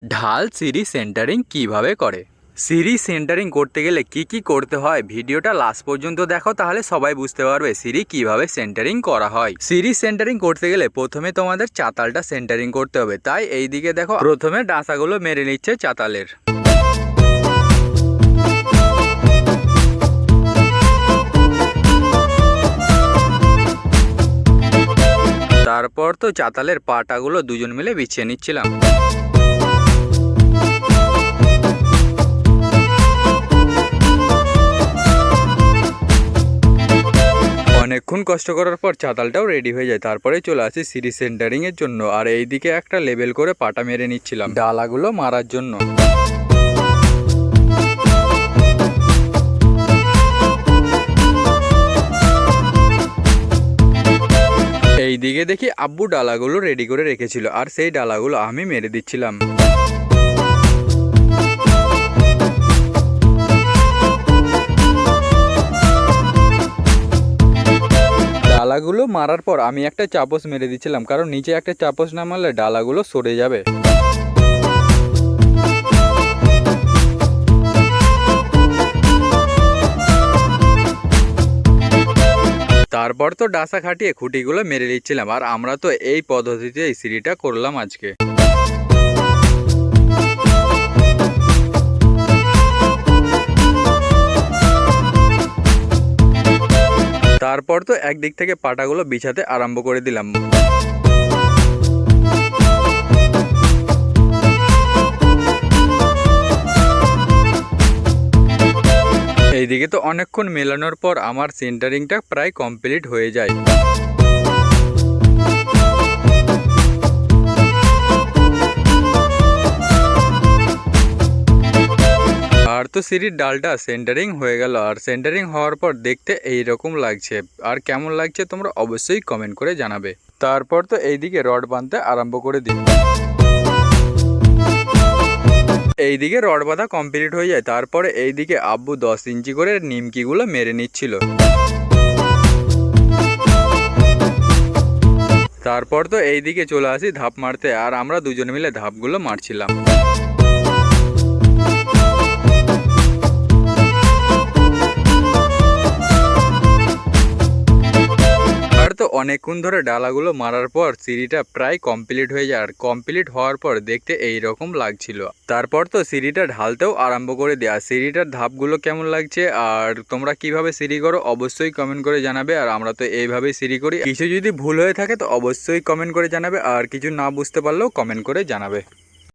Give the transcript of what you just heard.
ঢাল সিঁড়ি সেন্টারিং কিভাবে করে। সিঁড়ি সেন্টারিং করতে গেলে কি করতে হয় ভিডিওটা লাস্ট পর্যন্ত দেখো, তাহলে সবাই বুঝতে পারবে সিঁড়ি কিভাবে সেন্টারিং করা হয়। সিঁড়ি সেন্টারিং করতে গেলে প্রথমে তোমাদের চাতালটা সেন্টারিং করতে হবে। তাই এই দিকে দেখো, প্রথমে ডাঁসাগুলো মেরে নিচ্ছে চাতালের। তারপর তো চাতালের পাটাগুলো দুজন মিলে বিছিয়ে নিচ্ছিলাম। অনেকক্ষণ কষ্ট করার পর চাতালটাও রেডি হয়ে যায়। তারপরে চলে আসি সিঁড়ি সেন্টারিং এর জন্য। আর এইদিকে একটা লেবেল করে পাটা মেরে নিচ্ছিলাম ডালাগুলো মারার জন্য। এইদিকে দেখি আব্বু ডালাগুলো রেডি করে রেখেছিল, আর সেই ডালাগুলো আমি মেরে দিচ্ছিলাম। ডালাগুলো মারার পর আমি একটা চাপস মেরে দিচ্ছিলাম, কারণ নিচে একটা চাপস না মারলে ডালাগুলো সরে যাবে। তারপর তো ডাসা খাটিয়ে খুঁটিগুলো মেরে দিচ্ছিলাম। আর আমরা তো এই পদ্ধতিতে এই সিঁড়িটা করলাম আজকে। তারপর তো একদিক থেকে পাটাগুলো বিছাতে আরম্ভ করে দিলাম। এইদিকে তো অনেকক্ষণ মেলানোর পর আমার সেন্টারিংটা প্রায় কমপ্লিট হয়ে যায়। আর তো সিঁড়ির ডালটা সেন্টারিং হয়ে গেল। আর সেন্টারিং হওয়ার পর দেখতে এইরকম লাগছে। আর কেমন লাগছে তোমরা অবশ্যই কমেন্ট করে জানাবে। তারপর তো এইদিকে রড বাঁধতে আরম্ভ করে দিই। এইদিকে রড বাঁধা কমপ্লিট হয়ে যায়। তারপরে এইদিকে আব্বু 10 ইঞ্চি করে নিমকিগুলো মেরে নিচ্ছিল। তারপর তো এইদিকে চলে আসি ধাপ মারতে। আর আমরা দুজন মিলে ধাপগুলো মারছিলাম। তো অনেকক্ষণ ধরে ডালাগুলো মারার পর সিঁড়িটা প্রায় কমপ্লিট হয়ে যায়। আর কমপ্লিট হওয়ার পর দেখতে এই রকম লাগছিল। তারপর তো সিঁড়িটা ঢালতেও আরম্ভ করে দেয়। আর সিঁড়িটার ধাপগুলো কেমন লাগছে আর তোমরা কিভাবে সিঁড়ি করো অবশ্যই কমেন্ট করে জানাবে। আর আমরা তো এইভাবেই সিঁড়ি করি। কিছু যদি ভুল হয়ে থাকে তো অবশ্যই কমেন্ট করে জানাবে। আর কিছু না বুঝতে পারলেও কমেন্ট করে জানাবে।